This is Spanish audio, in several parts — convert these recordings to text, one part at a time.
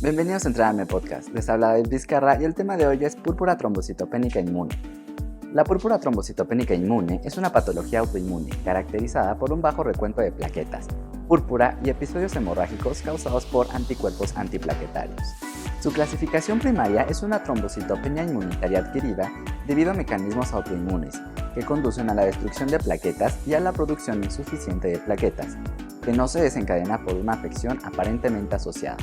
Bienvenidos a Entrarme Podcast. Les habla David Vizcarra y el tema de hoy es púrpura trombocitopénica inmune. La púrpura trombocitopénica inmune es una patología autoinmune caracterizada por un bajo recuento de plaquetas, púrpura y episodios hemorrágicos causados por anticuerpos antiplaquetarios. Su clasificación primaria es una trombocitopenia inmunitaria adquirida debido a mecanismos autoinmunes que conducen a la destrucción de plaquetas y a la producción insuficiente de plaquetas, que no se desencadena por una afección aparentemente asociada.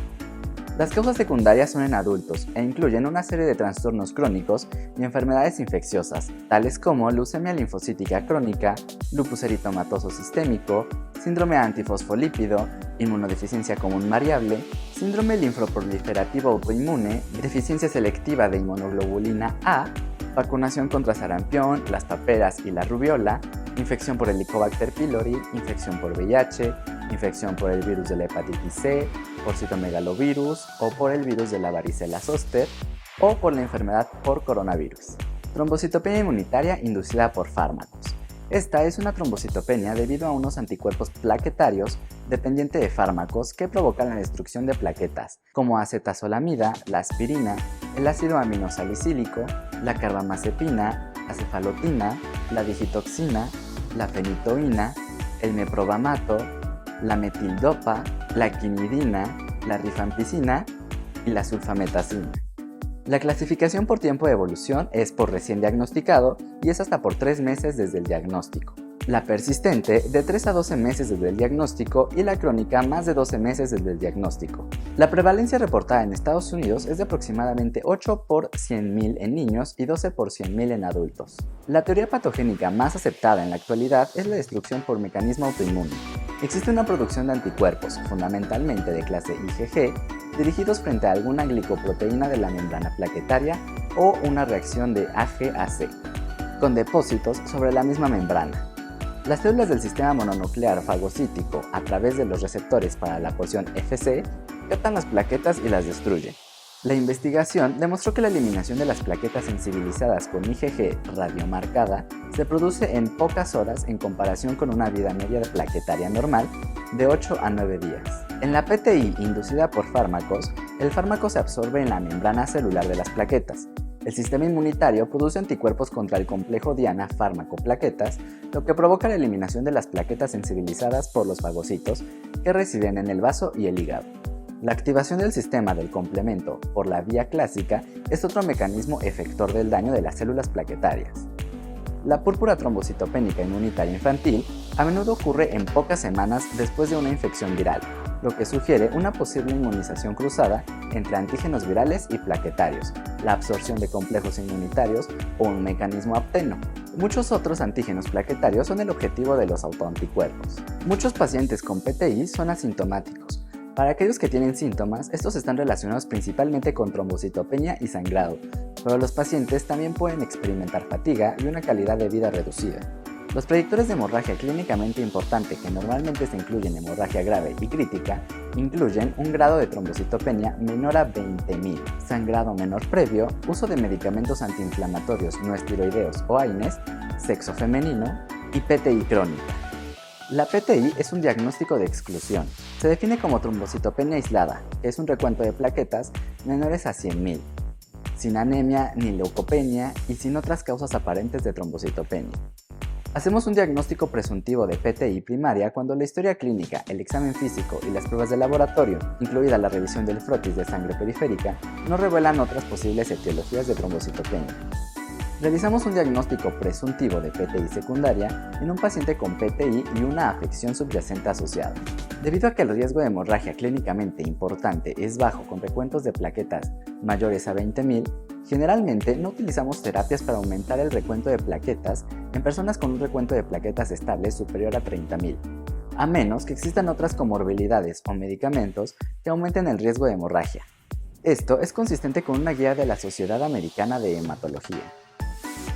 Las causas secundarias son en adultos e incluyen una serie de trastornos crónicos y enfermedades infecciosas, tales como leucemia linfocítica crónica, lupus eritematoso sistémico, síndrome antifosfolípido, inmunodeficiencia común variable, síndrome linfoproliferativo autoinmune, deficiencia selectiva de inmunoglobulina A, vacunación contra sarampión, las paperas y la rubiola, infección por Helicobacter pylori, infección por VIH, infección por el virus de la hepatitis C, por citomegalovirus o por el virus de la varicela zoster o por la enfermedad por coronavirus. Trombocitopenia inmunitaria inducida por fármacos. Esta es una trombocitopenia debido a unos anticuerpos plaquetarios dependiente de fármacos que provocan la destrucción de plaquetas, como acetazolamida, la aspirina, el ácido aminosalicílico, la carbamazepina, acefalotina, la digitoxina, la fenitoína, el meprobamato, la metildopa, la quinidina, la rifampicina y la sulfametacina. La clasificación por tiempo de evolución es por recién diagnosticado y es hasta por 3 meses desde el diagnóstico. La persistente de 3 a 12 meses desde el diagnóstico y la crónica más de 12 meses desde el diagnóstico. La prevalencia reportada en Estados Unidos es de aproximadamente 8 por 100.000 en niños y 12 por 100.000 en adultos. La teoría patogénica más aceptada en la actualidad es la destrucción por mecanismo autoinmune. Existe una producción de anticuerpos, fundamentalmente de clase IgG, dirigidos frente a alguna glicoproteína de la membrana plaquetaria o una reacción de AG-AC, con depósitos sobre la misma membrana. Las células del sistema mononuclear fagocítico, a través de los receptores para la porción Fc, captan las plaquetas y las destruyen. La investigación demostró que la eliminación de las plaquetas sensibilizadas con IgG radiomarcada se produce en pocas horas en comparación con una vida media plaquetaria normal de 8 a 9 días. En la PTI inducida por fármacos, el fármaco se absorbe en la membrana celular de las plaquetas. El sistema inmunitario produce anticuerpos contra el complejo diana fármaco-plaquetas, lo que provoca la eliminación de las plaquetas sensibilizadas por los fagocitos que residen en el vaso y el hígado. La activación del sistema del complemento por la vía clásica es otro mecanismo efector del daño de las células plaquetarias. La púrpura trombocitopénica inmunitaria infantil a menudo ocurre en pocas semanas después de una infección viral, lo que sugiere una posible inmunización cruzada entre antígenos virales y plaquetarios, la absorción de complejos inmunitarios o un mecanismo apteno. Muchos otros antígenos plaquetarios son el objetivo de los autoanticuerpos. Muchos pacientes con PTI son asintomáticos. Para aquellos que tienen síntomas, estos están relacionados principalmente con trombocitopenia y sangrado, pero los pacientes también pueden experimentar fatiga y una calidad de vida reducida. Los predictores de hemorragia clínicamente importante que normalmente se incluyen en hemorragia grave y crítica incluyen un grado de trombocitopenia menor a 20.000, sangrado menor previo, uso de medicamentos antiinflamatorios no esteroideos o AINES, sexo femenino y PTI crónica. La PTI es un diagnóstico de exclusión. Se define como trombocitopenia aislada, que es un recuento de plaquetas menores a 100.000, sin anemia ni leucopenia y sin otras causas aparentes de trombocitopenia. Hacemos un diagnóstico presuntivo de PTI primaria cuando la historia clínica, el examen físico y las pruebas de laboratorio, incluida la revisión del frotis de sangre periférica, no revelan otras posibles etiologías de trombocitopenia. Realizamos un diagnóstico presuntivo de PTI secundaria en un paciente con PTI y una afección subyacente asociada. Debido a que el riesgo de hemorragia clínicamente importante es bajo con recuentos de plaquetas mayores a 20.000, generalmente no utilizamos terapias para aumentar el recuento de plaquetas en personas con un recuento de plaquetas estable superior a 30.000, a menos que existan otras comorbilidades o medicamentos que aumenten el riesgo de hemorragia. Esto es consistente con una guía de la Sociedad Americana de Hematología.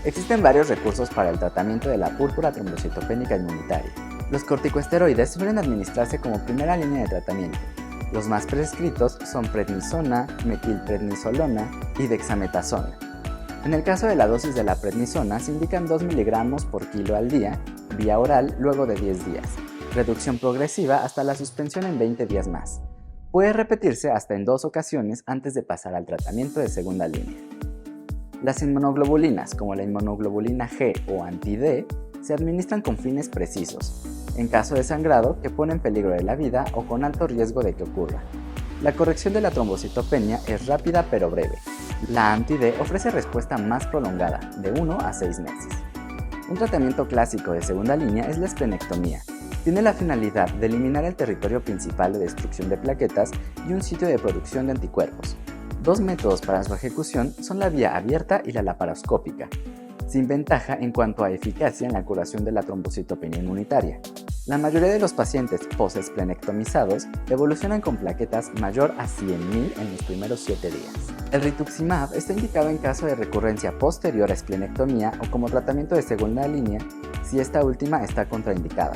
Existen varios recursos para el tratamiento de la púrpura trombocitopénica inmunitaria. Los corticosteroides suelen administrarse como primera línea de tratamiento. Los más prescritos son prednisona, metilprednisolona y dexametasona. En el caso de la dosis de la prednisona se indican 2 mg por kilo al día, vía oral luego de 10 días, reducción progresiva hasta la suspensión en 20 días más. Puede repetirse hasta en 2 ocasiones antes de pasar al tratamiento de segunda línea. Las inmunoglobulinas, como la inmunoglobulina G o anti-D, se administran con fines precisos, en caso de sangrado que pone en peligro de la vida o con alto riesgo de que ocurra. La corrección de la trombocitopenia es rápida pero breve. La anti-D ofrece respuesta más prolongada, de 1 a 6 meses. Un tratamiento clásico de segunda línea es la esplenectomía. Tiene la finalidad de eliminar el territorio principal de destrucción de plaquetas y un sitio de producción de anticuerpos. 2 métodos para su ejecución son la vía abierta y la laparoscópica, sin ventaja en cuanto a eficacia en la curación de la trombocitopenia inmunitaria. La mayoría de los pacientes post-esplenectomizados evolucionan con plaquetas mayor a 100.000 en los primeros 7 días. El rituximab está indicado en caso de recurrencia posterior a esplenectomía o como tratamiento de segunda línea si esta última está contraindicada.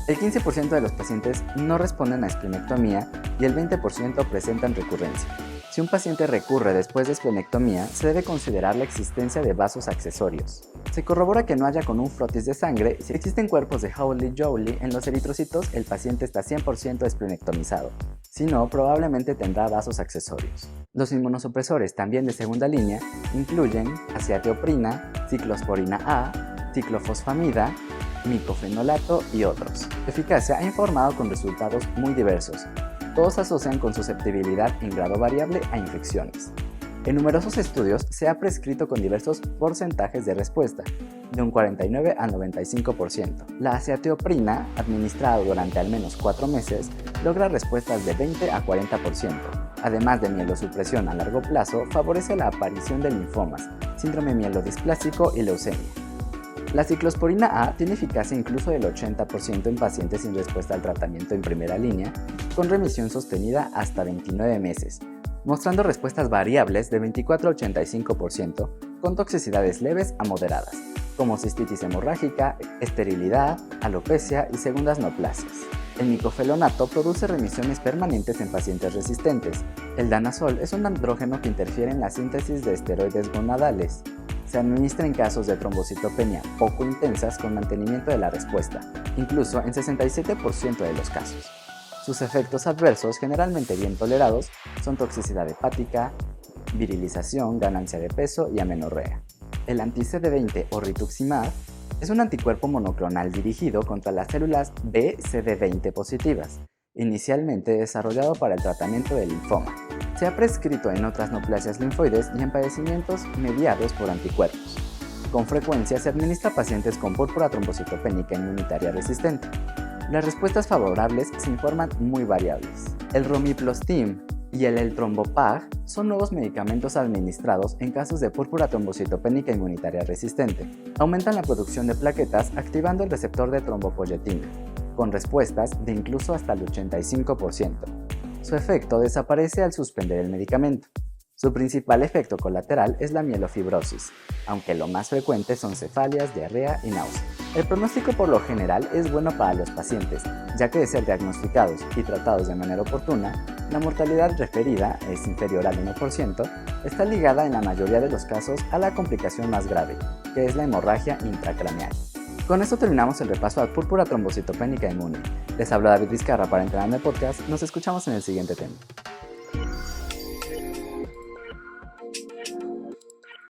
El 15% de los pacientes no responden a esplenectomía y el 20% presentan recurrencia. Si un paciente recurre después de esplenectomía, se debe considerar la existencia de vasos accesorios. Se corrobora que no haya con un frotis de sangre. Si existen cuerpos de Howley-Jowley en los eritrocitos, el paciente está 100% esplenectomizado. Si no, probablemente tendrá vasos accesorios. Los inmunosupresores, también de segunda línea, incluyen aciatioprina, ciclosporina A, ciclofosfamida, micofenolato y otros. Su eficacia ha informado con resultados muy diversos. Todos asocian con susceptibilidad en grado variable a infecciones. En numerosos estudios se ha prescrito con diversos porcentajes de respuesta, de un 49 al 95%. La aciatioprina, administrada durante al menos 4 meses, logra respuestas de 20 a 40%. Además de mielosupresión a largo plazo, favorece la aparición de linfomas, síndrome mielodisplásico y leucemia. La ciclosporina A tiene eficacia incluso del 80% en pacientes sin respuesta al tratamiento en primera línea, con remisión sostenida hasta 29 meses, mostrando respuestas variables de 24 a 85%, con toxicidades leves a moderadas, como cistitis hemorrágica, esterilidad, alopecia y segundas neoplasias. El micofelonato produce remisiones permanentes en pacientes resistentes. El danazol es un andrógeno que interfiere en la síntesis de esteroides gonadales. Se administra en casos de trombocitopenia poco intensas con mantenimiento de la respuesta, incluso en 67% de los casos. Sus efectos adversos, generalmente bien tolerados, son toxicidad hepática, virilización, ganancia de peso y amenorrea. El anti-CD20 o rituximab es un anticuerpo monoclonal dirigido contra las células B-CD20 positivas, inicialmente desarrollado para el tratamiento del linfoma. Se ha prescrito en otras neoplasias linfoides y en padecimientos mediados por anticuerpos. Con frecuencia se administra a pacientes con púrpura trombocitopénica inmunitaria resistente. Las respuestas favorables se informan muy variables. El romiplostim y el eltrombopag son nuevos medicamentos administrados en casos de púrpura trombocitopénica inmunitaria resistente. Aumentan la producción de plaquetas activando el receptor de trombopoyetina, con respuestas de incluso hasta el 85%. Su efecto desaparece al suspender el medicamento. Su principal efecto colateral es la mielofibrosis, aunque lo más frecuente son cefalias, diarrea y náusea. El pronóstico por lo general es bueno para los pacientes, ya que de ser diagnosticados y tratados de manera oportuna, la mortalidad referida es inferior al 1%, está ligada en la mayoría de los casos a la complicación más grave, que es la hemorragia intracraneal. Con esto terminamos el repaso a púrpura trombocitopénica inmune. Les habla David Vizcarra para Entrenando el Podcast. Nos escuchamos en el siguiente tema.